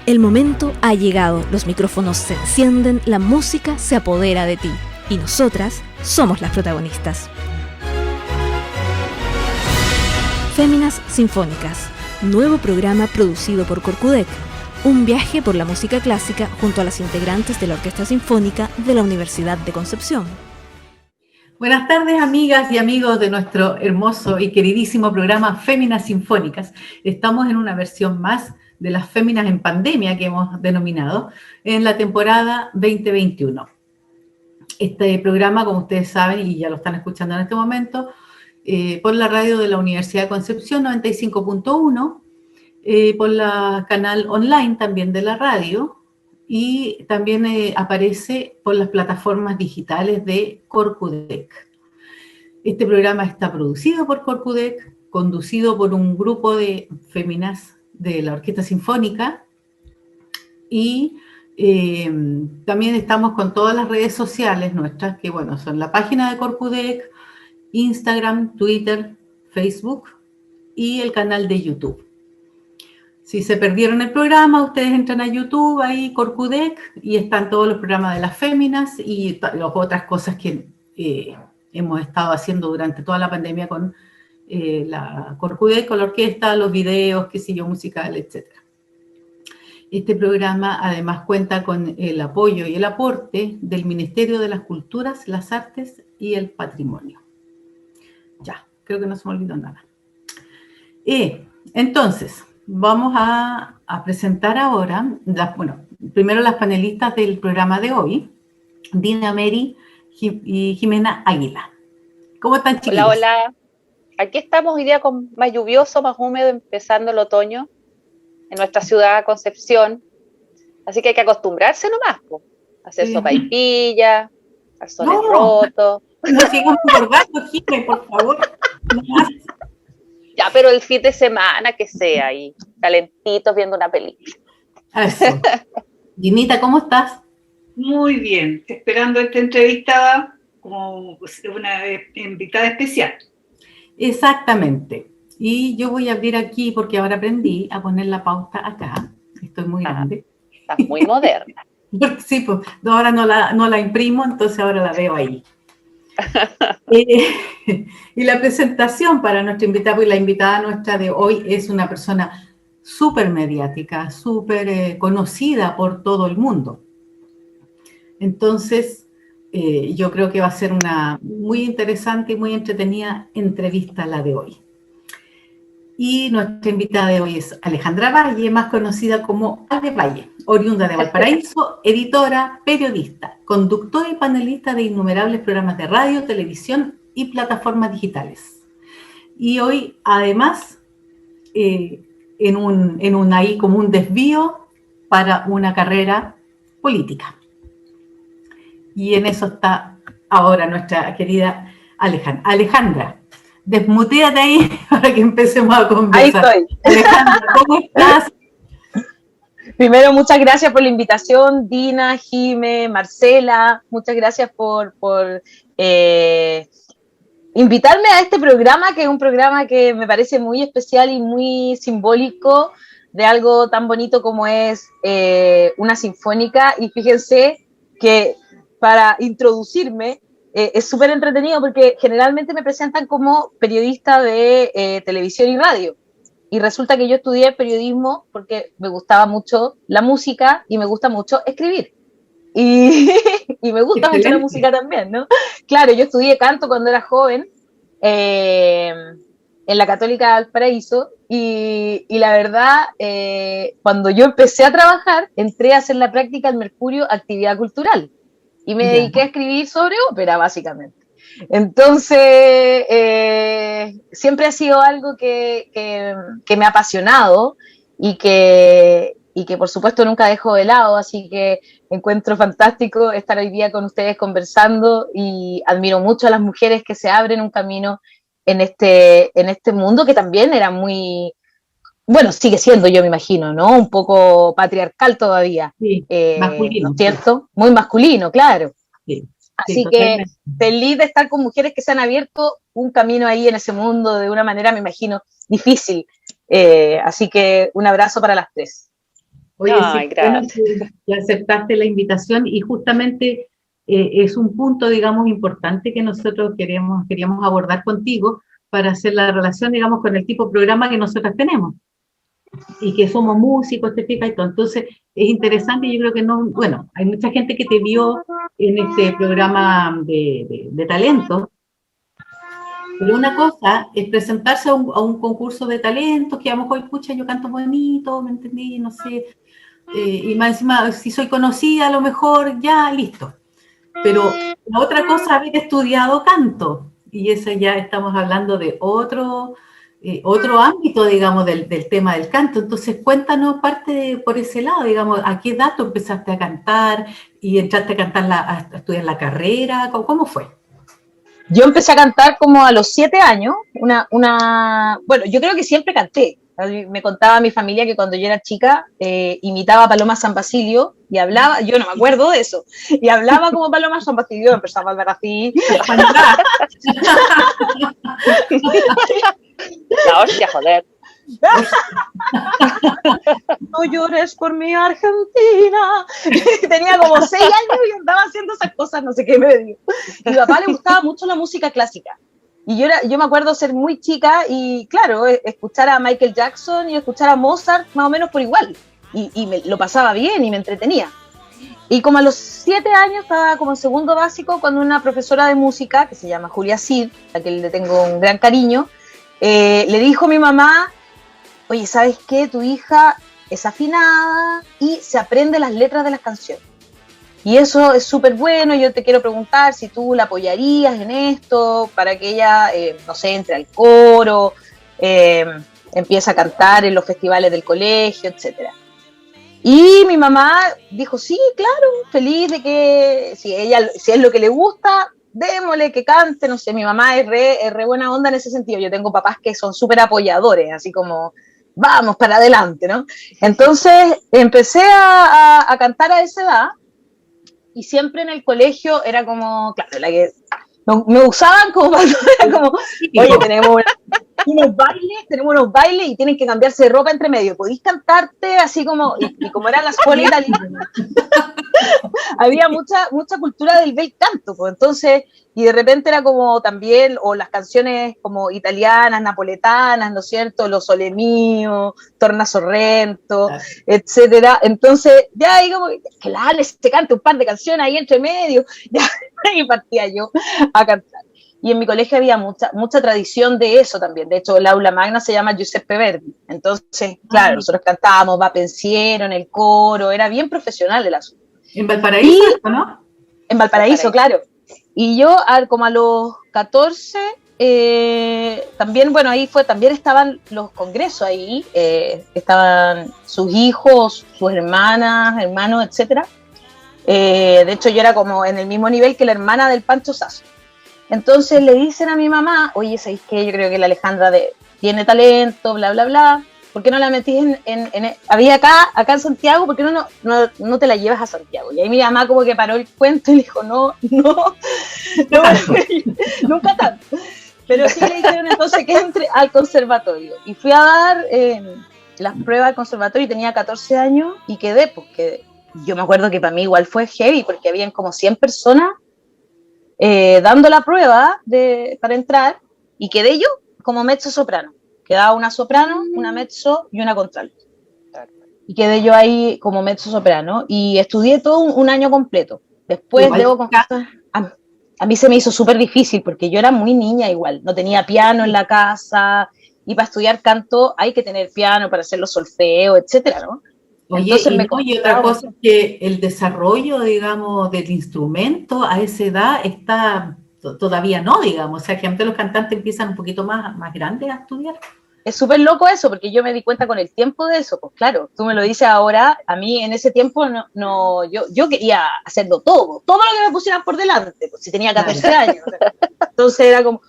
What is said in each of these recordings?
El momento ha llegado, los micrófonos se encienden, la música se apodera de ti y nosotras somos las protagonistas. Féminas Sinfónicas, nuevo programa producido por Corcudec, un viaje por la música clásica junto a las integrantes de la Orquesta Sinfónica de la Universidad de Concepción. Buenas tardes, amigas y amigos de nuestro hermoso y queridísimo programa Féminas Sinfónicas. Estamos en una versión más de las Féminas en Pandemia que hemos denominado en la temporada 2021. Este programa, como ustedes saben, y ya lo están escuchando en este momento, por la radio de la Universidad de Concepción 95.1, por la canal online también de la radio, y también aparece por las plataformas digitales de Corcudec. Este programa está producido por Corcudec, conducido por un grupo de féminas de la Orquesta Sinfónica, y también estamos con todas las redes sociales nuestras, que bueno, son la página de Corcudec, Instagram, Twitter, Facebook y el canal de YouTube. Si se perdieron el programa, ustedes entran a YouTube, ahí Corcudec, y están todos los programas de las féminas y las otras cosas que hemos estado haciendo durante toda la pandemia con la Corcudec, con la orquesta, los videos, qué sé yo, musical, etc. Este programa además cuenta con el apoyo y el aporte del Ministerio de las Culturas, las Artes y el Patrimonio. Ya, creo que no se me olvidó nada. Entonces, vamos a presentar ahora, primero las panelistas del programa de hoy, Dina Meri y Jimena Águila. ¿Cómo están, chiquillos? Hola, hola. Aquí estamos hoy día con más lluvioso, más húmedo, empezando el otoño en nuestra ciudad, Concepción. Así que hay que acostumbrarse nomás, a hacer sopaipilla, calzones rotos. No sigamos engordando, Jimena, por favor. Ya, pero el fin de semana que sea ahí, calentitos viendo una película. Eso. Dinita, ¿cómo estás? Muy bien, esperando esta entrevista como una invitada especial. Exactamente. Y yo voy a abrir aquí porque ahora aprendí a poner la pauta acá. Estoy muy grande. Estás muy moderna. Sí, pues ahora no la imprimo, entonces ahora la veo ahí. Y la presentación para nuestra invitada, pues la invitada nuestra de hoy es una persona súper mediática, súper conocida por todo el mundo. Entonces, yo creo que va a ser una muy interesante y muy entretenida entrevista la de hoy. Y nuestra invitada de hoy es Alejandra Valle, más conocida como Ale Valle, oriunda de Valparaíso, editora, periodista, conductora y panelista de innumerables programas de radio, televisión y plataformas digitales. Y hoy, además, en un desvío para una carrera política. Y en eso está ahora nuestra querida Alejandra. Desmuteate ahí para que empecemos a conversar. Ahí estoy. Alejandra, ¿cómo estás? Primero, muchas gracias por la invitación, Dina, Jime, Marcela. Muchas gracias por invitarme a este programa, que es un programa que me parece muy especial y muy simbólico de algo tan bonito como es una sinfónica. Y fíjense que para introducirme, es súper entretenido porque generalmente me presentan como periodista de televisión y radio. Y resulta que yo estudié periodismo porque me gustaba mucho la música y me gusta mucho escribir. Y me gusta mucho la música también, ¿no? Claro, yo estudié canto cuando era joven en la Católica de Valparaíso y la verdad, cuando yo empecé a trabajar, entré a hacer la práctica en Mercurio Actividad Cultural. Y me dediqué a escribir sobre ópera, básicamente. Entonces, siempre ha sido algo que me ha apasionado y que por supuesto nunca dejo de lado, así que encuentro fantástico estar hoy día con ustedes conversando y admiro mucho a las mujeres que se abren un camino en este mundo que también era muy... Bueno, sigue siendo, yo me imagino, ¿no? Un poco patriarcal todavía. Sí, masculino. ¿No es cierto? Muy masculino, claro. Sí, así que feliz de estar con mujeres que se han abierto un camino ahí en ese mundo de una manera, me imagino, difícil. Así que un abrazo para las tres. Oye, Ay, sí, bueno gracias. que aceptaste la invitación y justamente es un punto, digamos, importante que nosotros queríamos abordar contigo para hacer la relación, digamos, con el tipo de programa que nosotros tenemos y que somos músicos, te fijas y todo. Entonces, es interesante, yo creo que no, bueno, hay mucha gente que te vio en este programa de talento, pero una cosa es presentarse a un concurso de talentos, que a lo mejor, escucha, yo canto bonito, ¿me entendí? No sé, y más encima, si soy conocida, a lo mejor ya, listo. Pero la otra cosa, haber estudiado canto, y eso ya estamos hablando de otro ámbito, digamos, del tema del canto. Entonces, cuéntanos por ese lado, digamos, ¿a qué edad tú empezaste a cantar y entraste a cantar, a estudiar la carrera? ¿Cómo fue? Yo empecé a cantar como a los 7 años, bueno, yo creo que siempre canté. Me contaba mi familia que cuando yo era chica imitaba a Paloma San Basilio y hablaba, yo no me acuerdo de eso, y hablaba como Paloma San Basilio, empezaba a hablar así. La hostia, joder. No llores por mi Argentina. Tenía como 6 años y andaba haciendo esas cosas, no sé qué me dio. A mi papá le gustaba mucho la música clásica. Y yo me acuerdo ser muy chica y, claro, escuchar a Michael Jackson y escuchar a Mozart más o menos por igual. Y lo pasaba bien y me entretenía. Y como a los 7 años estaba como en segundo básico cuando una profesora de música, que se llama Julia Cid, a quien le tengo un gran cariño, le dijo a mi mamá: oye, ¿sabes qué? Tu hija es afinada y se aprende las letras de las canciones. Y eso es súper bueno. Yo te quiero preguntar si tú la apoyarías en esto para que ella, no sé, entre al coro, eh, empiece a cantar en los festivales del colegio, etcétera. Y mi mamá dijo, sí, claro, feliz de que si es lo que le gusta, démosle que cante, no sé, mi mamá es re buena onda en ese sentido. Yo tengo papás que son súper apoyadores, así como, vamos, para adelante, ¿no? Entonces empecé a cantar a esa edad y siempre en el colegio era como, claro, me usaban como, era como, oye, tenemos unos bailes y tienen que cambiarse de ropa entre medio. ¿Podéis cantarte así como, y como era la escuela italiana, había mucha cultura del bel canto, pues entonces, y de repente era como también, o las canciones como italianas, napoletanas, ¿no es cierto? Lo Sole Mio, Torna Sorrento, etcétera. Entonces, ya ahí como, que la Ale se cante un par de canciones ahí entre medio, ya, y partía yo a cantar. Y en mi colegio había mucha tradición de eso también. De hecho, el aula magna se llama Giuseppe Verdi. Entonces, claro, nosotros cantábamos Va Pensiero en el coro, era bien profesional el asunto. En Valparaíso, ¿no? En Valparaíso, claro. Y yo, como a los 14, también, bueno, también estaban los congresos ahí, estaban sus hijos, sus hermanas, hermanos, etcétera. De hecho, yo era como en el mismo nivel que la hermana del Pancho Sasso. Entonces le dicen a mi mamá, oye, ¿sabéis qué? Yo creo que la Alejandra tiene talento, bla, bla, bla. ¿Por qué no la metís había acá en Santiago? ¿Por qué no te la llevas a Santiago? Y ahí mi mamá como que paró el cuento y le dijo, no, nunca tanto. Pero sí le dijeron entonces que entre al conservatorio. Y fui a dar las pruebas al conservatorio y tenía 14 años y quedé, porque yo me acuerdo que para mí igual fue heavy, porque habían como 100 personas dando la prueba para entrar, y quedé yo como mezzo soprano. Quedaba una soprano, una mezzo y una contralto. Y quedé yo ahí como mezzo soprano y estudié todo un año completo. Después debo confesar, a mí se me hizo súper difícil porque yo era muy niña igual, no tenía piano en la casa y para estudiar canto hay que tener piano para hacer los solfeos, etcétera, ¿no? Oye, y otra cosa es que el desarrollo, digamos, del instrumento a esa edad está todavía no, digamos. O sea, que antes los cantantes empiezan un poquito más grandes a estudiar. Es súper loco eso, porque yo me di cuenta con el tiempo de eso. Pues claro, tú me lo dices ahora, a mí en ese tiempo yo quería hacerlo todo lo que me pusieran por delante, pues si tenía 14 años. Entonces era como,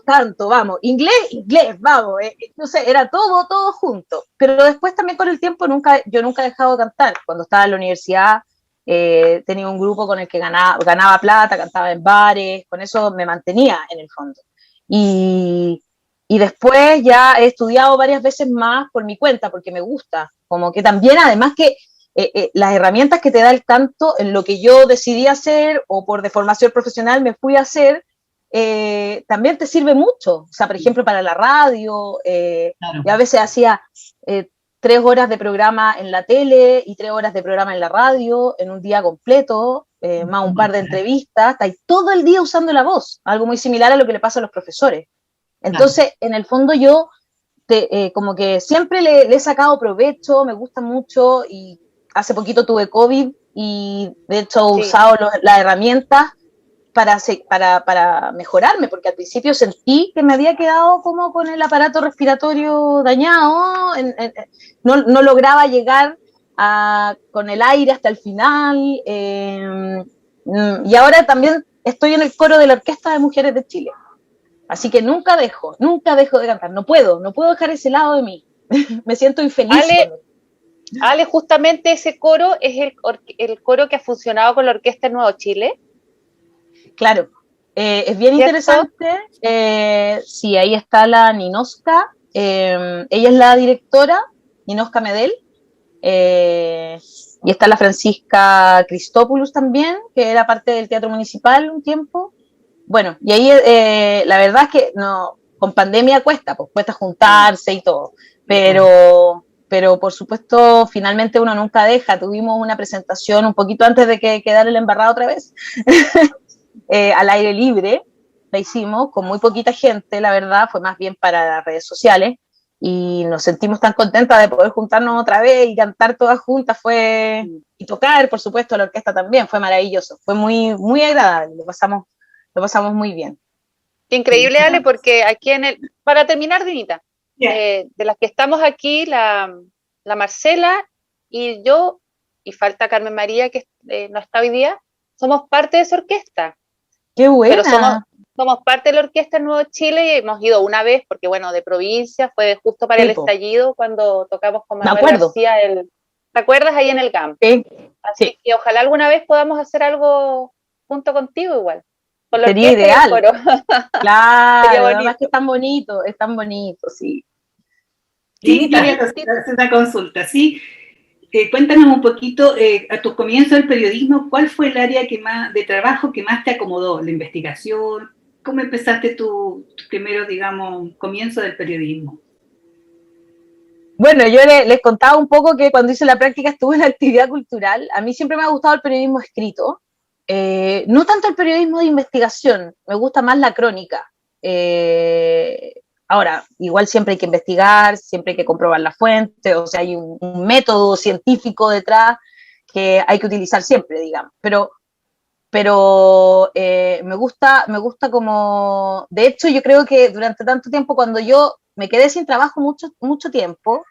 canto, vamos, inglés, vamos, no sé, era todo junto. Pero después también con el tiempo yo nunca he dejado de cantar. Cuando estaba en la universidad tenía un grupo con el que ganaba plata, cantaba en bares, con eso me mantenía en el fondo. Y Y después ya he estudiado varias veces más por mi cuenta, porque me gusta. Como que también, además que las herramientas que te da el canto, en lo que yo decidí hacer o por deformación profesional me fui a hacer, también te sirve mucho. O sea, por ejemplo, para la radio, Claro. yo a veces hacía 3 horas de programa en la tele y 3 horas de programa en la radio en un día completo, más un par de entrevistas, estáis todo el día usando la voz, algo muy similar a lo que le pasa a los profesores. Entonces, en el fondo yo como que siempre le he sacado provecho, me gusta mucho, y hace poquito tuve COVID y de hecho he usado las herramientas para mejorarme, porque al principio sentí que me había quedado como con el aparato respiratorio dañado, no lograba llegar con el aire hasta el final, y ahora también estoy en el coro de la Orquesta de Mujeres de Chile. Así que nunca dejo de cantar, no puedo dejar ese lado de mí, me siento infeliz. Ale, justamente ese coro es el coro que ha funcionado con la Orquesta Nuevo Chile. Claro, es bien interesante, sí, ahí está la Ninoska, ella es la directora, Ninoska Medel, y está la Francisca Christopoulos también, que era parte del Teatro Municipal un tiempo. Bueno, y ahí la verdad es que no, con pandemia cuesta juntarse y todo, pero por supuesto finalmente uno nunca deja. Tuvimos una presentación un poquito antes de que quedara el embarrado otra vez, al aire libre, la hicimos con muy poquita gente, la verdad, fue más bien para las redes sociales, y nos sentimos tan contentas de poder juntarnos otra vez y cantar todas juntas, y tocar, por supuesto, la orquesta también, fue maravilloso, fue muy, muy agradable, lo pasamos muy bien. Qué increíble, Ale, porque aquí para terminar, Dinita, de las que estamos aquí, la Marcela y yo, y falta Carmen María, que no está hoy día, somos parte de esa orquesta. ¡Qué buena! Pero somos parte de la Orquesta Nuevo Chile y hemos ido una vez, porque bueno, de provincia, fue justo para el estallido cuando tocamos con Manuel García, ¿te acuerdas? Ahí en el campo. Sí. Así que ojalá alguna vez podamos hacer algo junto contigo igual. Con la sería orquesta ideal. Y el coro. Claro, además que es tan bonito, sí. Sí, quería hacer una consulta, ¿sí? Cuéntanos un poquito, a tu comienzo del periodismo, ¿cuál fue el área de trabajo que más te acomodó? ¿La investigación? ¿Cómo empezaste tu primero, digamos, comienzo del periodismo? Bueno, yo les contaba un poco que cuando hice la práctica estuve en la actividad cultural. A mí siempre me ha gustado el periodismo escrito, no tanto el periodismo de investigación, me gusta más la crónica. Ahora, igual siempre hay que investigar, siempre hay que comprobar la fuente, o sea, hay un método científico detrás que hay que utilizar siempre, digamos. Pero me gusta como... De hecho, yo creo que durante tanto tiempo, cuando yo me quedé sin trabajo mucho tiempo,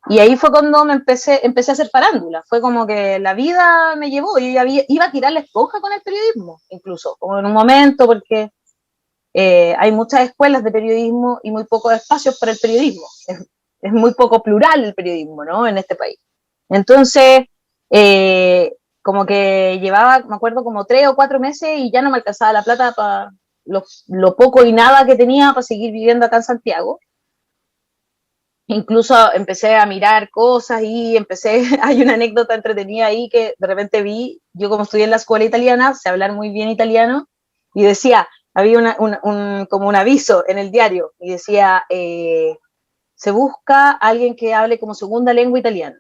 y ahí fue cuando empecé a hacer farándula, fue como que la vida me llevó, yo ya iba a tirar la esponja con el periodismo, incluso, como en un momento, porque... hay muchas escuelas de periodismo y muy pocos espacios para el periodismo. Es muy poco plural el periodismo, ¿no? En este país. Entonces, como que llevaba, me acuerdo, como 3 o 4 meses y ya no me alcanzaba la plata para lo poco y nada que tenía para seguir viviendo acá en Santiago. Incluso empecé a mirar cosas y hay una anécdota entretenida ahí que de repente vi, yo como estudié en la escuela italiana, sé hablar muy bien italiano, y decía, había como un aviso en el diario y decía, se busca alguien que hable como segunda lengua italiano.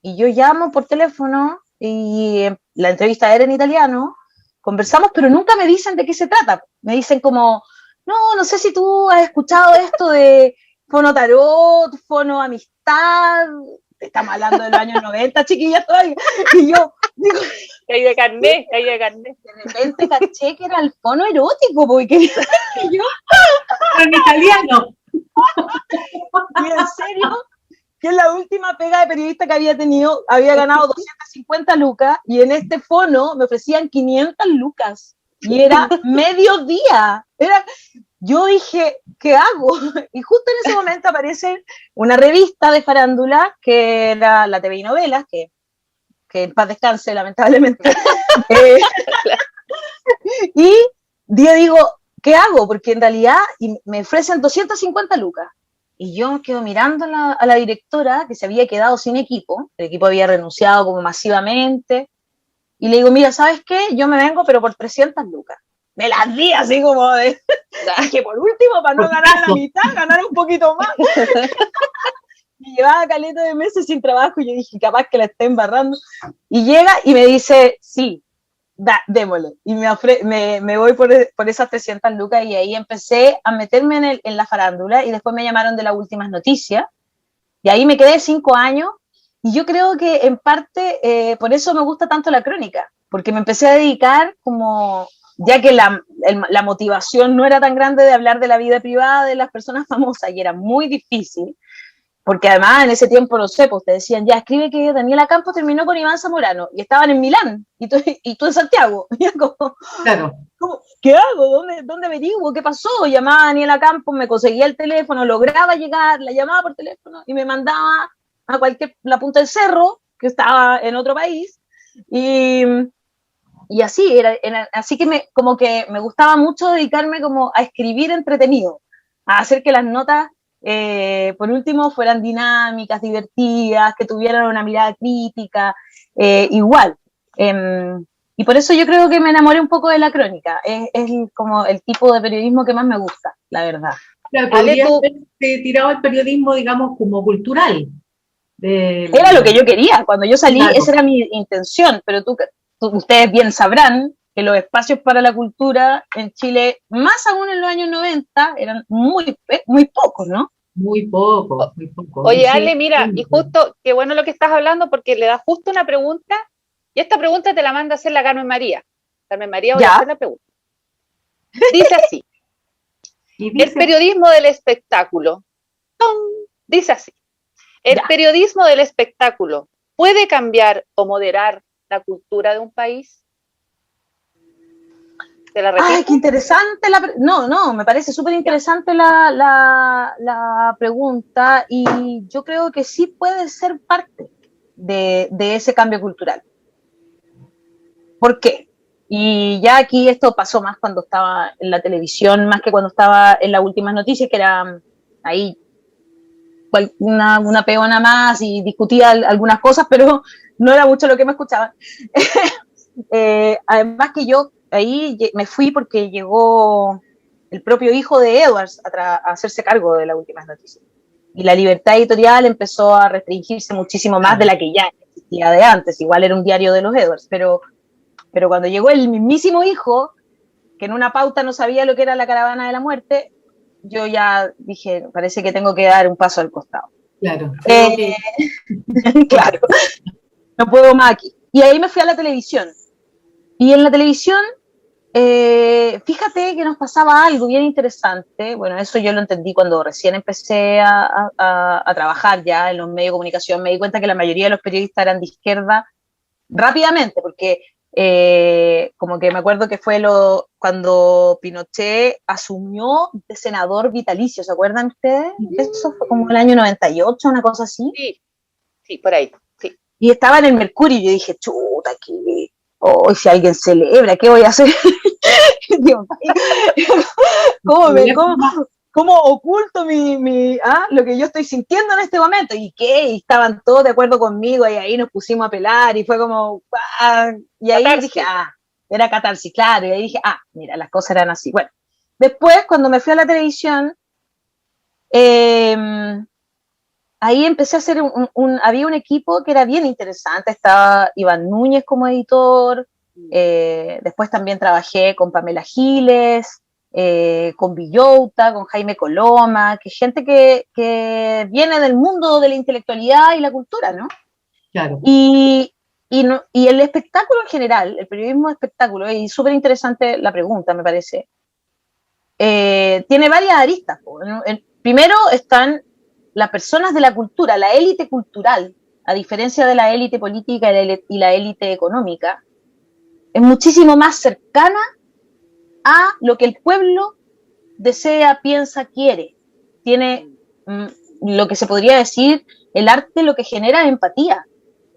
Y yo llamo por teléfono y la entrevista era en italiano, conversamos, pero nunca me dicen de qué se trata. Me dicen como, no sé si tú has escuchado esto de fono tarot, fono amistad, estamos hablando de los años 90, chiquillas todavía. Y yo digo... Que hay de carnet. De repente caché que era el fono erótico, porque yo... En italiano. Y en serio, que es la última pega de periodista que había tenido, había ganado 250 lucas, y en este fono me ofrecían 500 lucas, y era mediodía. Yo dije, ¿qué hago? Y justo en ese momento aparece una revista de farándula, que era la TV y Novelas, que en paz descanse, lamentablemente. Y yo digo, ¿qué hago? Porque en realidad me ofrecen 250 lucas. Y yo me quedo mirando a la directora, que se había quedado sin equipo, el equipo había renunciado como masivamente, y le digo, mira, ¿sabes qué? Yo me vengo, pero por 300 lucas. Me las di así como de, dije, por último, para no ganar la mitad, ganar un poquito más. Y llevaba caleta de meses sin trabajo, y yo dije, capaz que la esté embarrando. Y llega y me dice, sí, démosle. Y me voy por esas 300 lucas, y ahí empecé a meterme en la farándula, y después me llamaron de las últimas noticias, y ahí me quedé 5 años, y yo creo que en parte por eso me gusta tanto la crónica, porque me empecé a dedicar como, ya que la motivación no era tan grande de hablar de la vida privada de las personas famosas, y era muy difícil, porque además en ese tiempo, no sé, pues te decían, ya escribe que Daniela Campos terminó con Iván Zamorano, y estaban en Milán, y tú en Santiago. Y como, Claro. ¿qué hago? ¿Dónde averiguo? ¿Qué pasó? Llamaba a Daniela Campos, me conseguía el teléfono, lograba llegar, la llamaba por teléfono y me mandaba a la punta del cerro, que estaba en otro país, y así, así que como que me gustaba mucho dedicarme como a escribir entretenido, a hacer que las notas por último fueran dinámicas, divertidas, que tuvieran una mirada crítica, igual. Y por eso yo creo que me enamoré un poco de la crónica. Es como el tipo de periodismo que más me gusta, la verdad. Claro, podría haberse tirado el periodismo, digamos, como cultural. Era lo que yo quería. Cuando yo salí, claro, esa era mi intención, pero ustedes bien sabrán que los espacios para la cultura en Chile, más aún en los años 90, eran muy pocos, ¿no? Muy poco, muy poco. Oye, Ale, mira, y justo, qué bueno lo que estás hablando, porque le das justo una pregunta, y esta pregunta te la manda a hacer la Carmen María. Carmen María, voy a hacer la pregunta. Dice así, el periodismo del espectáculo, dice así, el periodismo del espectáculo, ¿puede cambiar o moderar la cultura de un país? ¿Te la repito? Ay, qué interesante no, me parece súper interesante la pregunta, y yo creo que sí puede ser parte de ese cambio cultural. ¿Por qué? Y ya aquí esto pasó más cuando estaba en la televisión, más que cuando estaba en las últimas noticias, que era ahí una peona más y discutía algunas cosas, pero no era mucho lo que me escuchaban. Además que yo ahí me fui porque llegó el propio hijo de Edwards a hacerse cargo de las últimas noticias. Y la libertad editorial empezó a restringirse muchísimo más de la que ya existía de antes. Igual era un diario de los Edwards, pero cuando llegó el mismísimo hijo, que en una pauta no sabía lo que era la caravana de la muerte, yo ya dije, parece que tengo que dar un paso al costado. Claro. Claro. No puedo más aquí. Y ahí me fui a la televisión. Y en la televisión, fíjate que nos pasaba algo bien interesante. Bueno, eso yo lo entendí cuando recién empecé a trabajar ya en los medios de comunicación. Me di cuenta que la mayoría de los periodistas eran de izquierda rápidamente, porque como que me acuerdo que fue cuando Pinochet asumió de senador vitalicio, ¿se acuerdan ustedes? Eso fue como el año 98, una cosa así. Sí, por ahí, sí. Y estaba en el Mercurio y yo dije, chuta, si alguien celebra, ¿qué voy a hacer? ¿Cómo oculto lo que yo estoy sintiendo en este momento? ¿Y qué? Y estaban todos de acuerdo conmigo, y ahí nos pusimos a pelar, y fue como, y ahí catarsis. Dije, era catarsis, claro, y ahí dije, mira, las cosas eran así. Bueno, después, cuando me fui a la televisión, ahí empecé a hacer había un equipo que era bien interesante, estaba Iván Núñez como editor, después también trabajé con Pamela Giles, con Villota, con Jaime Coloma, que gente que viene del mundo de la intelectualidad y la cultura, ¿no? Claro. Y el espectáculo en general, el periodismo de espectáculo, y súper interesante la pregunta, me parece, tiene varias aristas. Primero están las personas de la cultura, la élite cultural, a diferencia de la élite política y la élite económica, es muchísimo más cercana a lo que el pueblo desea, piensa, quiere. Tiene lo que se podría decir, el arte lo que genera empatía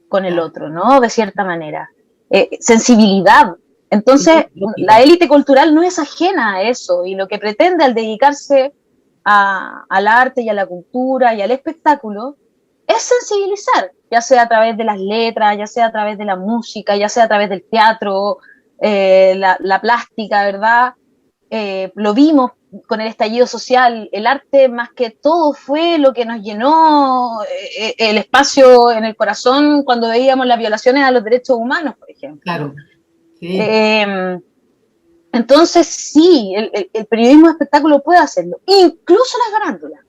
con el otro, ¿no? De cierta manera. Sensibilidad. Entonces, la élite cultural no es ajena a eso, y lo que pretende al dedicarse al arte y a la cultura y al espectáculo es sensibilizar, ya sea a través de las letras, ya sea a través de la música, ya sea a través del teatro, la plástica, ¿verdad? Lo vimos con el estallido social, el arte más que todo fue lo que nos llenó el espacio en el corazón cuando veíamos las violaciones a los derechos humanos, por ejemplo. Claro. Sí. Entonces sí, el periodismo de espectáculo puede hacerlo, incluso las farándulas,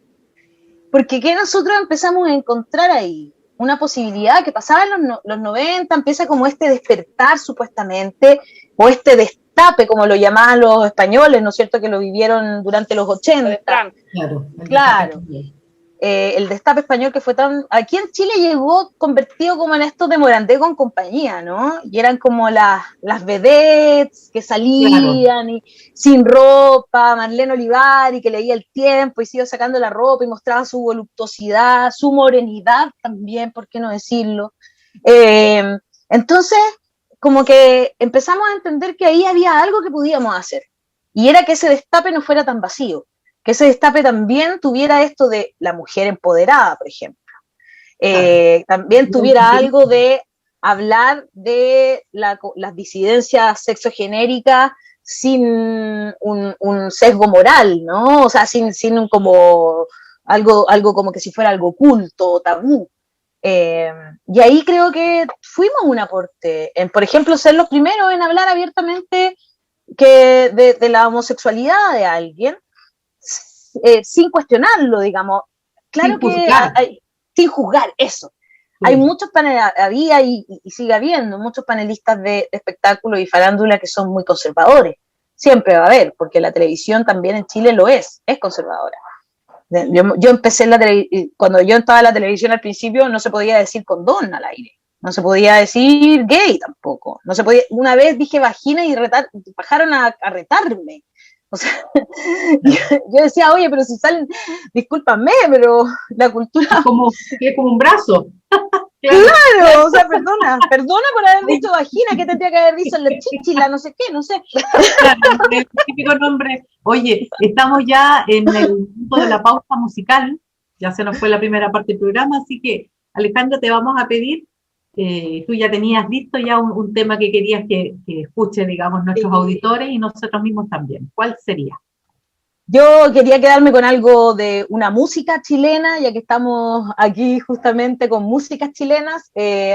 porque que nosotros empezamos a encontrar ahí una posibilidad que pasaba en los 90, empieza como este despertar supuestamente, o este destape, como lo llamaban los españoles, ¿no es cierto?, que lo vivieron durante los 80. Claro. El destape español que fue tan... Aquí en Chile llegó convertido como en estos de Morandé con compañía, ¿no? Y eran como las vedettes que salían y sin ropa, Marlene Olivari que leía El Tiempo y se iba sacando la ropa y mostraba su voluptuosidad, su morenidad también, ¿por qué no decirlo? Entonces, como que empezamos a entender que ahí había algo que podíamos hacer, y era que ese destape no fuera tan vacío, que ese destape también tuviera esto de la mujer empoderada, por ejemplo. También tuviera algo de hablar de las disidencias sexogenéricas sin un sesgo moral, ¿no? O sea, sin como algo como que si fuera algo oculto o tabú. Y ahí creo que fuimos un aporte, por ejemplo, ser los primeros en hablar abiertamente de la homosexualidad de alguien, sin cuestionarlo, digamos. Claro, sin juzgar. Sin juzgar, eso. Sí. Hay muchos había y sigue habiendo muchos panelistas de espectáculo y farándula que son muy conservadores. Siempre va a haber, porque la televisión también en Chile lo es conservadora. Yo empecé cuando yo estaba en la televisión al principio no se podía decir condón al aire, no se podía decir gay tampoco, no se podía. Una vez dije vagina y bajaron a retarme. O sea, yo decía, oye, pero si salen, discúlpame, pero la cultura... Es como un brazo. Claro, o sea, perdona por haber dicho vagina, que tendría que haber dicho la chichila, no sé qué, no sé. Claro, el típico nombre. Oye, estamos ya en el punto de la pausa musical, ya se nos fue la primera parte del programa, así que, Alejandra, te vamos a pedir, tú ya tenías listo ya un tema que querías que escuchen, digamos, nuestros auditores y nosotros mismos también. ¿Cuál sería? Yo quería quedarme con algo de una música chilena, ya que estamos aquí justamente con músicas chilenas,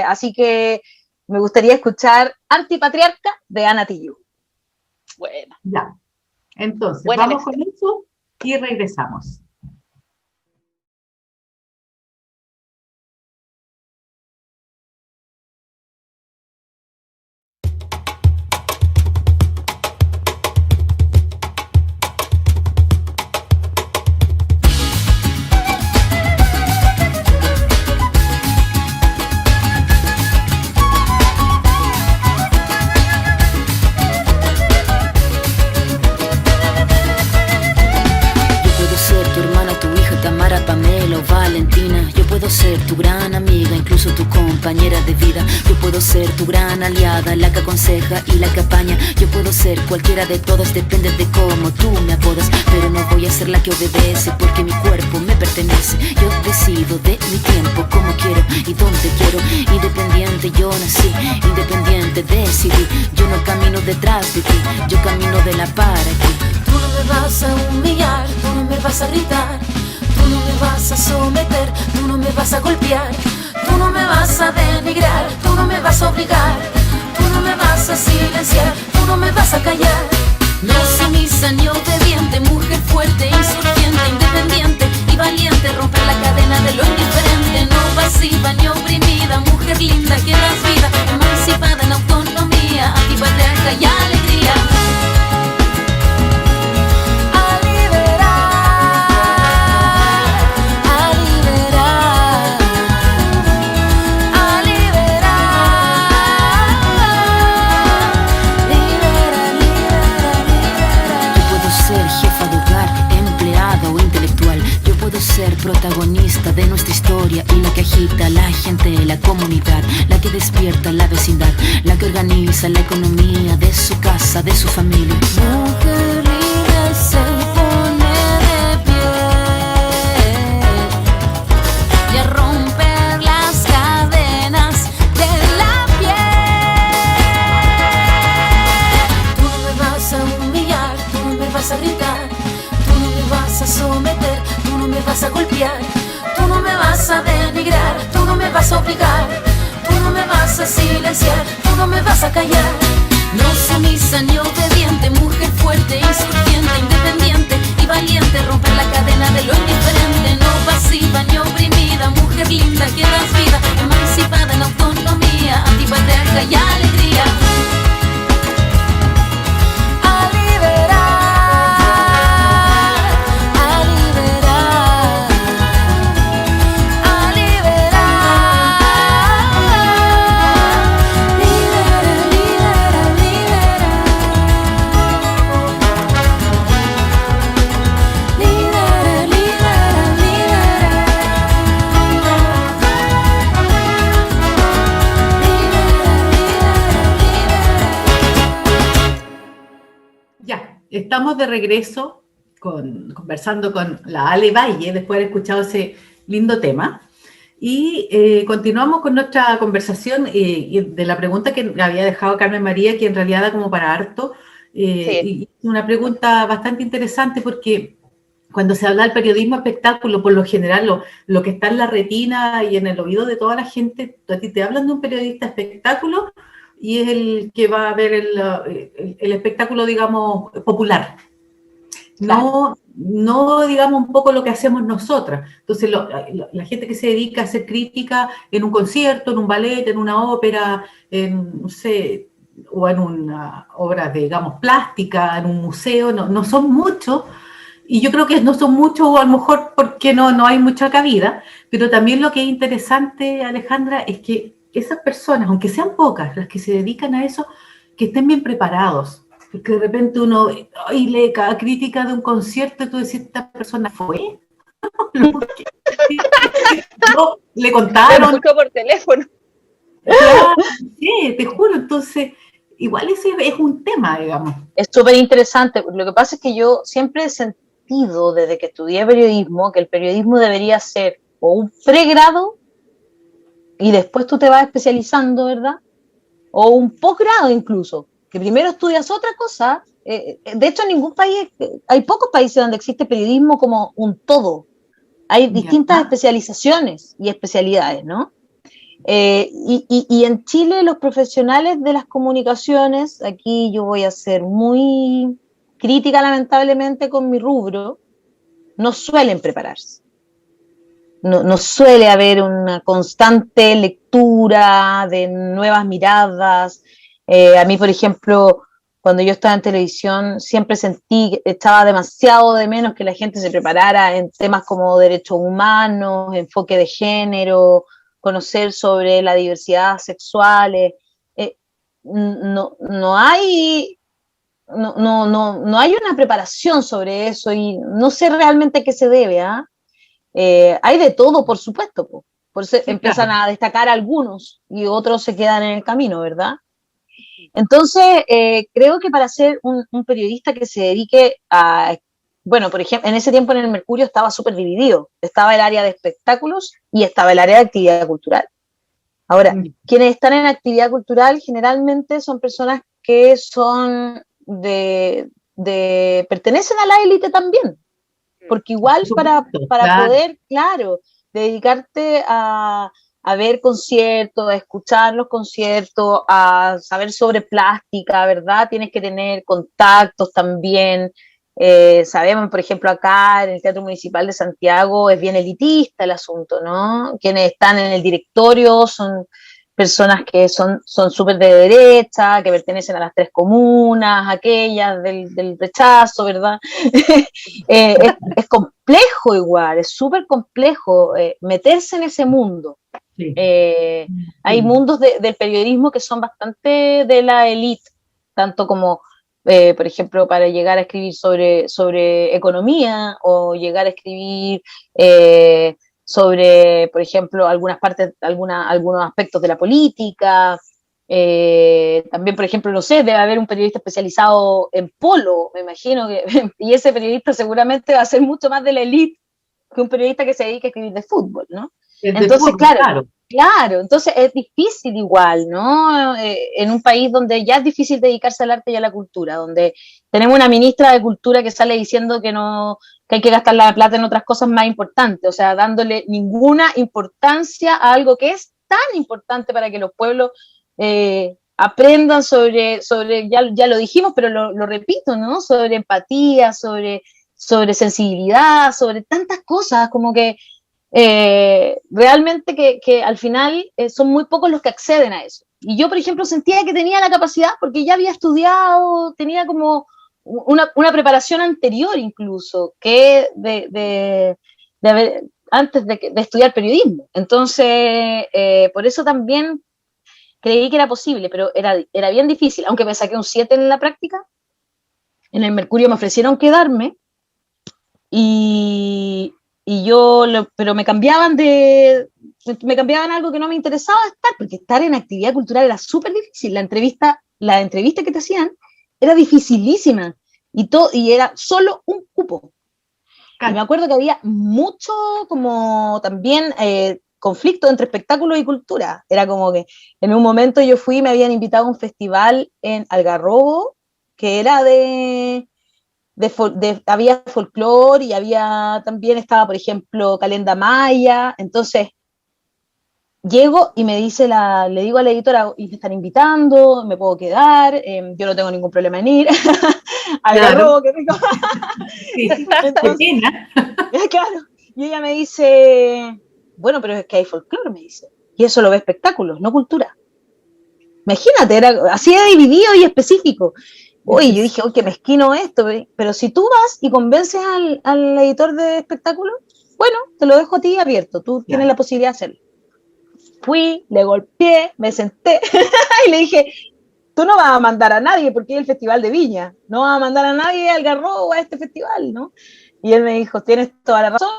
así que me gustaría escuchar Antipatriarca de Ana Tijoux. Bueno. Ya. Entonces, vamos con eso y regresamos. Tu gran amiga, incluso tu compañera de vida. Yo puedo ser tu gran aliada, la que aconseja y la que apaña. Yo puedo ser cualquiera de todas, depende de cómo tú me apodas. Pero no voy a ser la que obedece, porque mi cuerpo me pertenece. Yo decido de mi tiempo, cómo quiero y dónde quiero. Independiente yo nací, independiente decidí. Yo no camino detrás de ti, yo camino de la para aquí. Tú no me vas a humillar, tú no me vas a gritar. Tú no me vas a someter, tú no me vas a golpear, tú no me vas a denigrar, tú no me vas a obligar, tú no me vas a silenciar, tú no me vas a callar. No sumisa ni obediente, mujer fuerte, insurgente, independiente y valiente, romper la cadena de lo indiferente. No pasiva ni oprimida, mujer linda que das vida, emancipada en autonomía, antipatriarca y alegría. Ser protagonista de nuestra historia y la que agita a la gente, la comunidad, la que despierta la vecindad, la que organiza la economía de su casa, de su familia. Mujer libre se pone de pie y a romper las cadenas de la piel. Tú no me vas a humillar, tú no me vas a gritar, tú no me vas a someter, tú no me vas a golpear, tú no me vas a denigrar, tú no me vas a obligar, tú no me vas a silenciar, tú no me vas a callar. No sumisa ni obediente, mujer fuerte, insurgente, independiente y valiente, romper la cadena de lo indiferente, no pasiva ni oprimida, mujer linda que das vida, emancipada en autonomía, antipatriarca y alegría. A liberar, a liberar, a liberar, libera, libera, libera, libera, Ya, estamos de regreso conversando con la Ale Valle, después de haber escuchado ese lindo tema. Y continuamos con nuestra conversación y de la pregunta que había dejado Carmen María, que en realidad da como para harto. Sí. Y una pregunta bastante interesante porque cuando se habla del periodismo espectáculo, por lo general lo que está en la retina y en el oído de toda la gente, a ti te hablan de un periodista espectáculo y es el que va a ver el espectáculo, digamos, popular. No, no, digamos, un poco lo que hacemos nosotras. Entonces, la gente que se dedica a hacer crítica en un concierto, en un ballet, en una ópera, no sé, o en una obra, digamos, plástica, en un museo, no son muchos, y yo creo que no son muchos, o a lo mejor porque no hay mucha cabida, pero también lo que es interesante, Alejandra, es que esas personas, aunque sean pocas las que se dedican a eso, que estén bien preparados. Porque de repente uno lee cada crítica de un concierto y tú decís, ¿esta persona fue? No, le Lo contaron. escucho por teléfono. Claro, sí, te juro. Entonces, igual ese es un tema, digamos. Es súper interesante. Lo que pasa es que yo siempre he sentido, desde que estudié periodismo, que el periodismo debería ser o un pregrado y después tú te vas especializando, ¿verdad? O un posgrado incluso, que primero estudias otra cosa. De hecho, en ningún país, hay pocos países donde existe periodismo como un todo. Hay distintas especializaciones y especialidades, ¿no? Y en Chile los profesionales de las comunicaciones, aquí yo voy a ser muy crítica lamentablemente con mi rubro, no suelen prepararse. No suele haber una constante lectura de nuevas miradas. A mí, por ejemplo, cuando yo estaba en televisión, siempre sentí que echaba demasiado de menos que la gente se preparara en temas como derechos humanos, enfoque de género, conocer sobre la diversidad sexual. No hay una preparación sobre eso y no sé realmente a qué se debe, ¿ah? Hay de todo, por supuesto, por eso empiezan a destacar algunos y otros se quedan en el camino, ¿verdad? Entonces, creo que para ser un periodista que se dedique a, bueno, por ejemplo, en ese tiempo en el Mercurio estaba súper dividido, estaba el área de espectáculos y estaba el área de actividad cultural. Ahora, quienes están en actividad cultural generalmente son personas que son pertenecen a la élite también, porque igual para poder, claro, dedicarte a ver conciertos, a escuchar los conciertos, a saber sobre plástica, ¿verdad? Tienes que tener contactos también. Sabemos, por ejemplo, acá en el Teatro Municipal de Santiago es bien elitista el asunto, ¿no? Quienes están en el directorio son personas que son súper de derecha, que pertenecen a las 3 comunas, aquellas del rechazo, ¿verdad? Es complejo igual, es súper complejo meterse en ese mundo. Sí. Hay mundos del periodismo que son bastante de la élite, tanto como, por ejemplo, para llegar a escribir sobre economía o llegar a escribir sobre, por ejemplo, algunos aspectos de la política. También, por ejemplo, no sé, debe haber un periodista especializado en polo, me imagino que, y ese periodista seguramente va a ser mucho más de la élite que un periodista que se dedica a escribir de fútbol, ¿no? Entonces, claro, entonces es difícil igual, ¿no? En un país donde ya es difícil dedicarse al arte y a la cultura, donde tenemos una ministra de Cultura que sale diciendo que hay que gastar la plata en otras cosas más importantes, o sea, dándole ninguna importancia a algo que es tan importante para que los pueblos aprendan sobre ya lo dijimos, pero lo repito, ¿no? Sobre empatía, sobre sensibilidad, sobre tantas cosas, como que realmente que al final son muy pocos los que acceden a eso. Y yo, por ejemplo, sentía que tenía la capacidad porque ya había estudiado, tenía como una preparación anterior incluso, que de haber, antes de estudiar periodismo. Entonces, por eso también creí que era posible, pero era bien difícil, aunque me saqué un 7 en la práctica. En el Mercurio me ofrecieron quedarme pero me cambiaban algo que no me interesaba estar, porque estar en actividad cultural era súper difícil. La entrevista que te hacían era dificilísima y era solo un cupo. Y me acuerdo que había mucho como también conflicto entre espectáculo y cultura. Era como que en un momento yo me habían invitado a un festival en Algarrobo, que era había folclore y estaba, por ejemplo, Calenda Maya. Entonces llego y le digo a la editora, y me están invitando, me puedo quedar, yo no tengo ningún problema en ir. Algarrobo, qué rico. Sí, entonces, claro, y ella me dice, bueno, pero es que hay folclore, me dice, y eso lo ve espectáculos, no cultura. Imagínate, era así de dividido y específico. Uy, yo dije, qué mezquino esto, pero si tú vas y convences al editor de espectáculos, bueno, te lo dejo a ti abierto, tú tienes la posibilidad de hacerlo. Fui, le golpeé, me senté y le dije, tú no vas a mandar a nadie porque es el Festival de Viña, no vas a mandar a nadie al Algarrobo a este festival, ¿no? Y él me dijo, tienes toda la razón,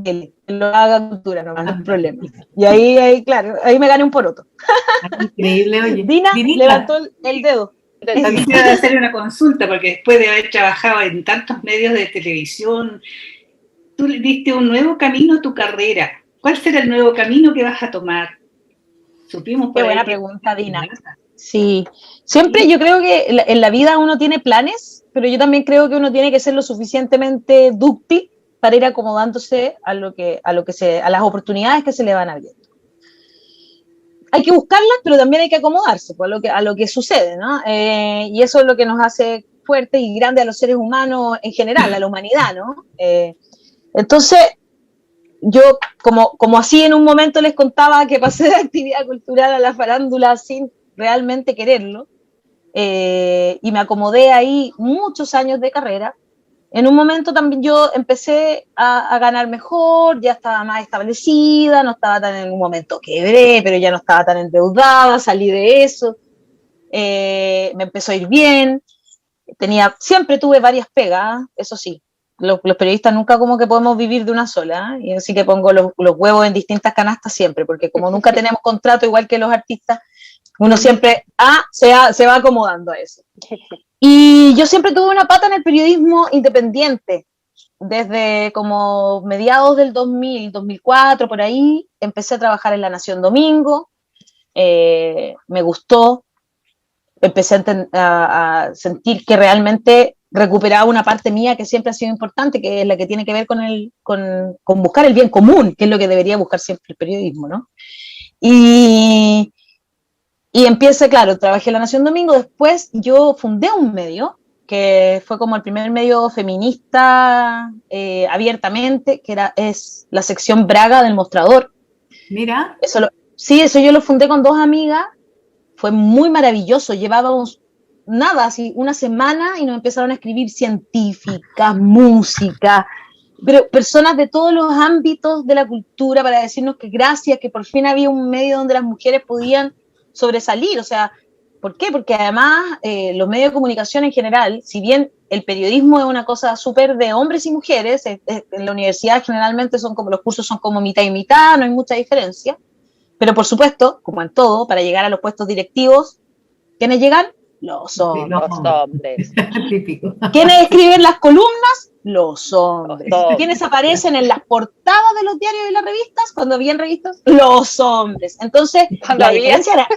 que lo haga cultura, no hay problema. Y ahí, claro, ahí me gané un poroto. Increíble, oye. Dina levantó el dedo. Quisiera hacerle una consulta, porque después de haber trabajado en tantos medios de televisión, tú le diste un nuevo camino a tu carrera. ¿Cuál será el nuevo camino que vas a tomar? Supimos por Qué buena pregunta, Dina. Sí, siempre yo creo que en la vida uno tiene planes, pero yo también creo que uno tiene que ser lo suficientemente dúctil para ir acomodándose a las oportunidades que se le van abriendo. Hay que buscarlas, pero también hay que acomodarse a lo que sucede, ¿no? Y eso es lo que nos hace fuertes y grandes a los seres humanos en general, a la humanidad, ¿no? Entonces, yo, como así en un momento les contaba que pasé de actividad cultural a la farándula sin realmente quererlo, y me acomodé ahí muchos años de carrera. En un momento también yo empecé a ganar mejor, ya estaba más establecida, no estaba tan en un momento quebré, pero ya no estaba tan endeudada, salí de eso, me empezó a ir bien, siempre tuve varias pegas, eso sí, los periodistas nunca como que podemos vivir de una sola, y así que pongo los huevos en distintas canastas siempre, porque como nunca tenemos contrato igual que los artistas, uno siempre se va acomodando a eso. Y yo siempre tuve una pata en el periodismo independiente. Desde como mediados del 2000, 2004, por ahí, empecé a trabajar en La Nación Domingo. Me gustó. Empecé a sentir que realmente recuperaba una parte mía que siempre ha sido importante, que es la que tiene que ver con buscar el bien común, que es lo que debería buscar siempre el periodismo, ¿no? Y empecé, claro, trabajé en La Nación Domingo, después yo fundé un medio, que fue como el primer medio feminista abiertamente, que es la sección Braga del Mostrador. Mira. Eso yo lo fundé con 2 amigas, fue muy maravilloso, llevábamos nada, así una semana y nos empezaron a escribir científicas, música, pero personas de todos los ámbitos de la cultura para decirnos que gracias, que por fin había un medio donde las mujeres podían sobresalir, o sea, ¿Por qué? Porque además los medios de comunicación en general, si bien el periodismo es una cosa súper de hombres y mujeres, en la universidad generalmente los cursos son como mitad y mitad, no hay mucha diferencia, pero por supuesto, como en todo, para llegar a los puestos directivos, ¿quiénes llegan? Los hombres. Los hombres. Típico. ¿Quiénes escriben las columnas? Los hombres. Los hombres. ¿Quiénes aparecen en las portadas de los diarios y las revistas? Cuando habían revistas, los hombres. Entonces, la diferencia era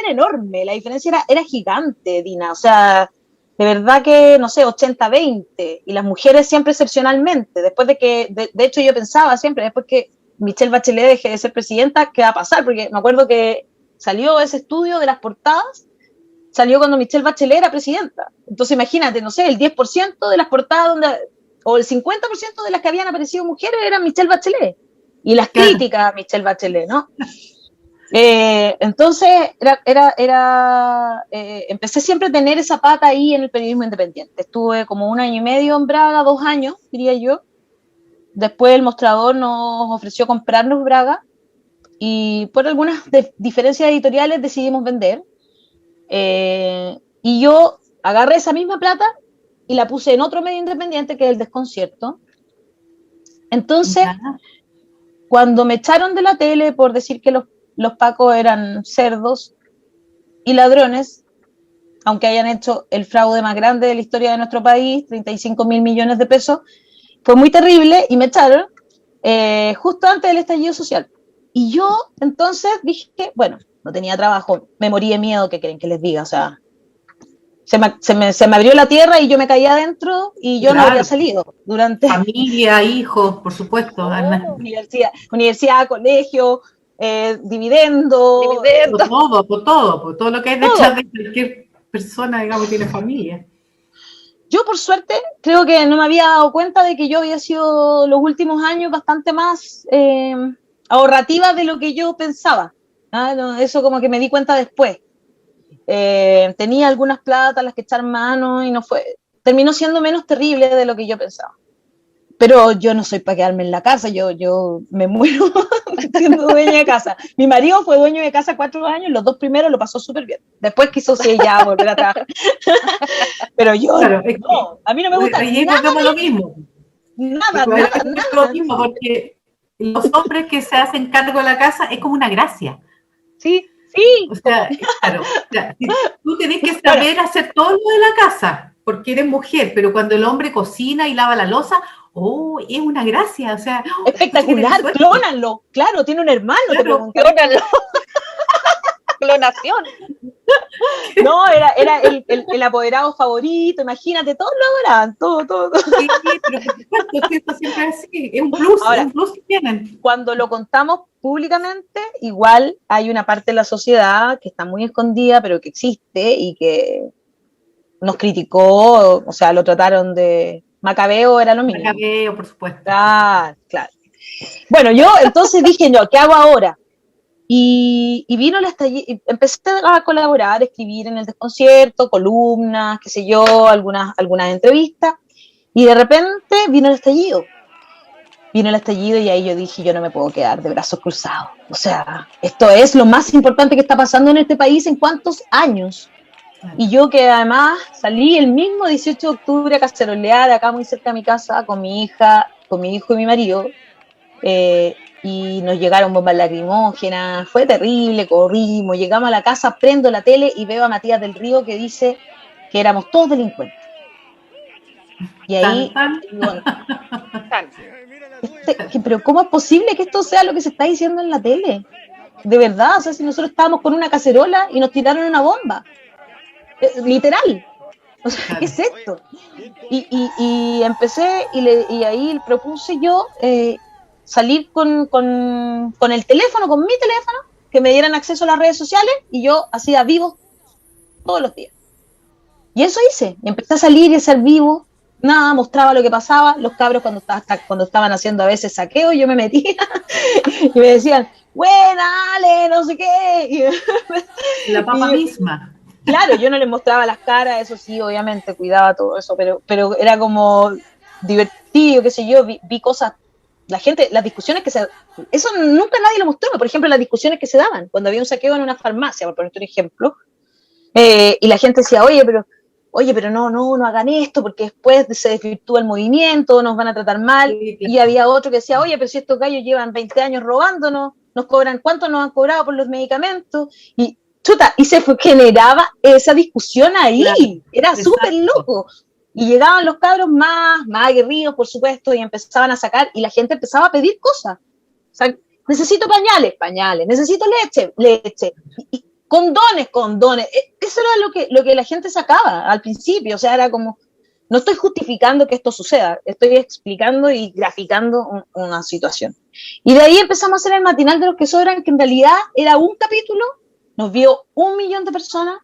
enorme, la diferencia era gigante, Dina. O sea, de verdad que, no sé, 80-20. Y las mujeres siempre excepcionalmente. Después de que, de hecho yo pensaba siempre, después que Michelle Bachelet deje de ser presidenta, ¿qué va a pasar? Porque me acuerdo que salió ese estudio de las portadas, salió cuando Michelle Bachelet era presidenta. Entonces imagínate, no sé, el 10% de las portadas o el 50% de las que habían aparecido mujeres eran Michelle Bachelet. Y las críticas a Michelle Bachelet, ¿no? Entonces empecé siempre a tener esa pata ahí en el periodismo independiente. Estuve como 1 año y medio en Braga, 2 años, diría yo. Después el Mostrador nos ofreció comprarnos Braga, y por algunas diferencias editoriales decidimos vender. Y yo agarré esa misma plata y la puse en otro medio independiente, que es El Desconcierto. Entonces, cuando me echaron de la tele por decir que los pacos eran cerdos y ladrones, aunque hayan hecho el fraude más grande de la historia de nuestro país, 35.000 millones de pesos, fue muy terrible y me echaron justo antes del estallido social. Y yo entonces dije, bueno, no tenía trabajo, me morí de miedo, ¿qué quieren que les diga? O sea, se me abrió la tierra y yo me caí adentro y yo no había salido durante... Familia, hijos, por supuesto. Universidad, colegio, dividendo. Por todo lo que hay detrás de cualquier persona, digamos, que tiene familia. Yo, por suerte, creo que no me había dado cuenta de que yo había sido los últimos años bastante más ahorrativa de lo que yo pensaba. No, eso como que me di cuenta después. Tenía algunas plata a las que echar mano y terminó siendo menos terrible de lo que yo pensaba. Pero yo no soy para quedarme en la casa, yo me muero siendo dueña de casa. Mi marido fue dueño de casa 4 años, los 2 primeros lo pasó súper bien. Después quiso ya volver a trabajar. Pero yo, no, a mí no me gusta nada. Lo mismo. Nada. Lo mismo, porque los hombres que se hacen cargo de la casa es como una gracia. Sí. O sea, claro, tú tenés que saber hacer todo lo de la casa, porque eres mujer, pero cuando el hombre cocina y lava la loza, es una gracia, o sea... Espectacular, clónalo, claro, tiene un hermano, claro, clónalo. Clonación. No, era el apoderado favorito, imagínate, todos lo adoraban, todo. Sí, pero por supuesto, esto siempre es así, es un plus, ahora, es un plus que tienen. Cuando lo contamos públicamente, igual hay una parte de la sociedad que está muy escondida, pero que existe y que nos criticó, o sea, lo trataron de... Macabeo era lo mismo. Macabeo, por supuesto. Claro. Bueno, yo entonces dije, ¿qué hago ahora? Y vino el estallido, empecé a colaborar, a escribir en El Desconcierto, columnas, qué sé yo, algunas entrevistas, y de repente vino el estallido y ahí yo dije, yo no me puedo quedar de brazos cruzados. O sea, esto es lo más importante que está pasando en este país en cuántos años. Y yo que además salí el mismo 18 de octubre a cacerolear acá muy cerca de mi casa con mi hija, con mi hijo y mi marido, y nos llegaron bombas lacrimógenas, fue terrible, corrimos, llegamos a la casa, prendo la tele y veo a Matías del Río que dice que éramos todos delincuentes. Y ahí, bueno, pero ¿cómo es posible que esto sea lo que se está diciendo en la tele? De verdad, o sea, si nosotros estábamos con una cacerola y nos tiraron una bomba. Literal, o sea, ¿qué es esto? Y empecé y ahí propuse yo salir con el teléfono, con mi teléfono, que me dieran acceso a las redes sociales y yo hacía vivos todos los días. Y eso hice, empecé a salir y a hacer vivo, nada, mostraba lo que pasaba, los cabros cuando estaban haciendo a veces saqueo, yo me metía y me decían, buena, Ale, no sé qué. La papa misma. Claro, yo no les mostraba las caras, eso sí, obviamente, cuidaba todo eso, pero era como divertido, qué sé yo, vi cosas la gente, las discusiones que eso nunca nadie lo mostró, por ejemplo, las discusiones que se daban cuando había un saqueo en una farmacia, por poner un ejemplo, y la gente decía, oye, pero no hagan esto, porque después se desvirtúa el movimiento, nos van a tratar mal, Sí, claro. y había otro que decía, oye, pero si estos gallos llevan 20 años robándonos, nos cobran, ¿cuánto nos han cobrado por los medicamentos? Y se generaba esa discusión ahí, Claro, era exacto. súper loco. Y llegaban los cabros más aguerridos, por supuesto, y empezaban a sacar, y la gente empezaba a pedir cosas. O sea, necesito pañales, necesito leche, y condones. Eso era lo que la gente sacaba al principio. O sea, era como, no estoy justificando que esto suceda, estoy explicando y graficando una situación. Y de ahí empezamos a hacer el matinal de los que sobran, que en realidad era un capítulo, nos vio 1 millón de personas,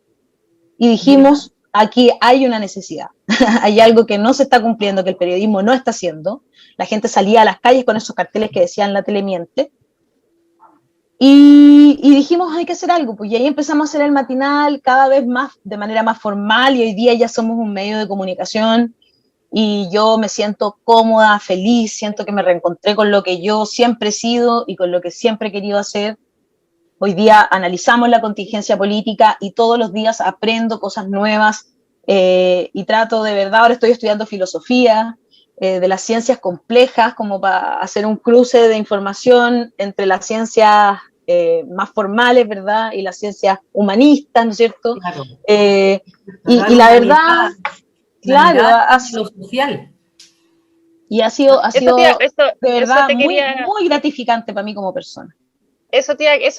y dijimos, aquí hay una necesidad, hay algo que no se está cumpliendo, que el periodismo no está haciendo. La gente salía a las calles con esos carteles que decían la tele miente, y dijimos, hay que hacer algo, pues, y ahí empezamos a hacer el matinal cada vez más, de manera más formal, y hoy día ya somos un medio de comunicación, y yo me siento cómoda, feliz, siento que me reencontré con lo que yo siempre he sido, y con lo que siempre he querido hacer. Hoy día analizamos la contingencia política y todos los días aprendo cosas nuevas, y trato de verdad, ahora estoy estudiando filosofía, de las ciencias complejas, como para hacer un cruce de información entre las ciencias más formales, ¿verdad? Y las ciencias humanistas, ¿no es cierto? Claro. Y la verdad, claro, lo social. y ha sido de verdad quería, muy gratificante para mí como persona. Eso,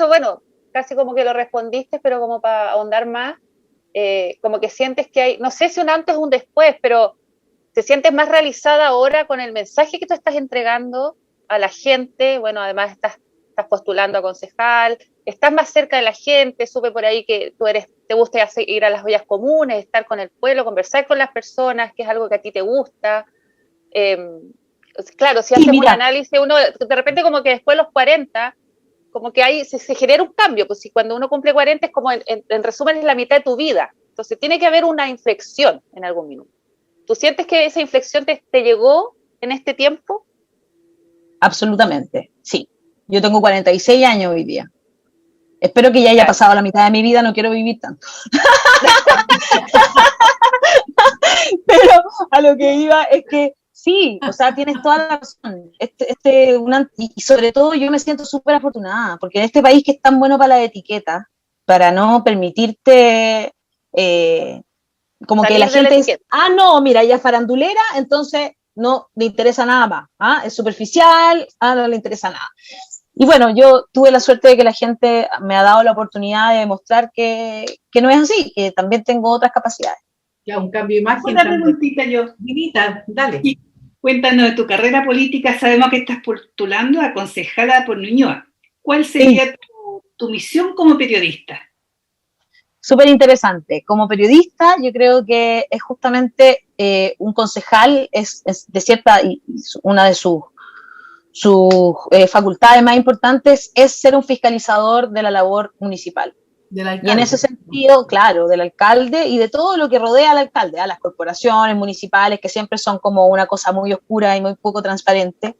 bueno, casi como que lo respondiste, pero como para ahondar más, como que sientes que hay, no sé si un antes o un después, pero te sientes más realizada ahora con el mensaje que tú estás entregando a la gente. Bueno, además estás postulando a concejal, estás más cerca de la gente, supe por ahí que te gusta ir a las ollas comunes, estar con el pueblo, conversar con las personas, que es algo que a ti te gusta. Claro, si haces un análisis, uno de repente como que después de los 40, como que ahí se genera un cambio, pues si cuando uno cumple 40 es como, en resumen, es la mitad de tu vida. Entonces tiene que haber una inflexión en algún minuto. ¿Tú sientes que esa inflexión te llegó en este tiempo? Absolutamente, sí. Yo tengo 46 años hoy día. Espero que ya haya pasado la mitad de mi vida, no quiero vivir tanto. Pero a lo que iba es que sí, o sea, tienes toda la razón. Y sobre todo yo me siento súper afortunada, porque en este país que es tan bueno para la etiqueta, para no permitirte, como salir que la gente dice, no, mira, ella es farandulera, entonces no le interesa nada más, es superficial, no le interesa nada. Y bueno, yo tuve la suerte de que la gente me ha dado la oportunidad de demostrar que no es así, que también tengo otras capacidades. Ya, un cambio de imagen. Una preguntita yo. Vinita, dale. Y cuéntanos de tu carrera política. Sabemos que estás postulando a concejala por Ñuñoa. ¿Cuál sería tu misión como periodista? Súper interesante. Como periodista, yo creo que es justamente un concejal, es de cierta, y una de sus facultades más importantes es ser un fiscalizador de la labor municipal. Y en ese sentido, claro, del alcalde y de todo lo que rodea al alcalde, las corporaciones municipales, que siempre son como una cosa muy oscura y muy poco transparente,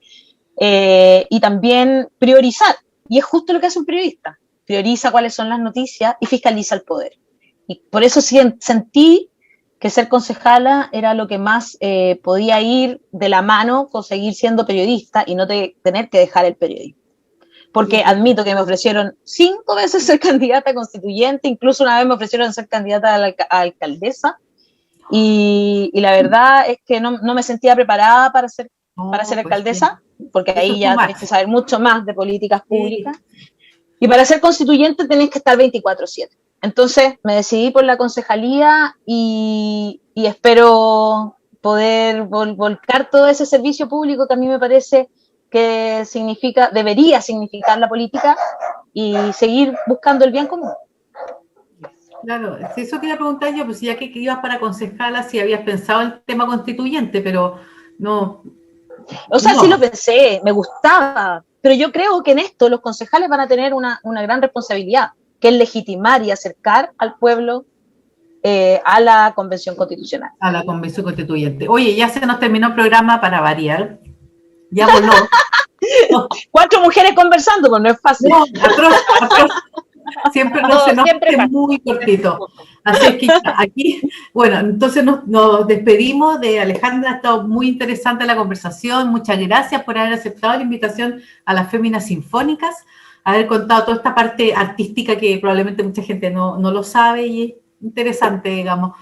y también priorizar, y es justo lo que hace un periodista, prioriza cuáles son las noticias y fiscaliza el poder. Y por eso sentí que ser concejala era lo que más podía ir de la mano con seguir siendo periodista y no tener que dejar el periodismo. Porque admito que me ofrecieron 5 veces ser candidata a constituyente, incluso una vez me ofrecieron ser candidata a alcaldesa, y la verdad es que no me sentía preparada para ser alcaldesa, porque ahí ya tenés que saber mucho más de políticas públicas, y para ser constituyente tenés que estar 24/7. Entonces me decidí por la concejalía y espero poder volcar todo ese servicio público que a mí me parece que debería significar la política, y seguir buscando el bien común. Claro, eso quería preguntar yo, pues ya que ibas para concejala, si habías pensado el tema constituyente, pero no. O sea, sí lo pensé, me gustaba, pero yo creo que en esto los concejales van a tener una gran responsabilidad, que es legitimar y acercar al pueblo a la Convención Constitucional. A la Convención Constituyente. Oye, ya se nos terminó el programa, para variar. Ya voló. 4 mujeres conversando, pues no es fácil. No, atroz. Siempre se nos hace muy cortito. Así es que aquí, bueno, entonces nos despedimos de Alejandra. Ha estado muy interesante la conversación. Muchas gracias por haber aceptado la invitación a las Féminas Sinfónicas, haber contado toda esta parte artística que probablemente mucha gente no lo sabe y es interesante, digamos,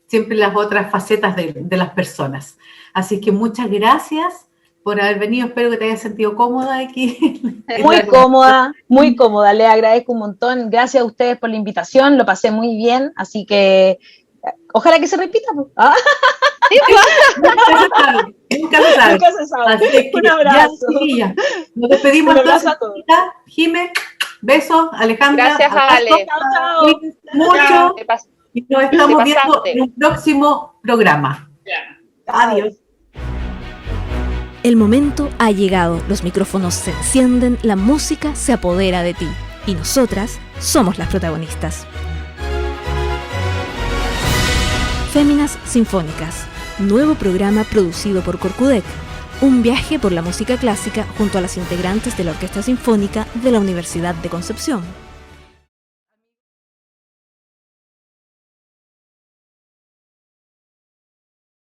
siempre las otras facetas de las personas. Así que muchas gracias por haber venido. Espero que te hayas sentido cómoda aquí. Muy cómoda. Le agradezco un montón. Gracias a ustedes por la invitación. Lo pasé muy bien. Así que ojalá que se repita. ¿Ah? Nunca se sabe. Así que, un abrazo. Ya, nos despedimos. Un abrazo a todos. Jime, besos. Alejandra. Gracias, Ale. Chao. Mucho. Y nos estamos viendo en un próximo programa. Adiós. El momento ha llegado, los micrófonos se encienden, la música se apodera de ti y nosotras somos las protagonistas. Féminas Sinfónicas, nuevo programa producido por Corcudec, un viaje por la música clásica junto a las integrantes de la Orquesta Sinfónica de la Universidad de Concepción.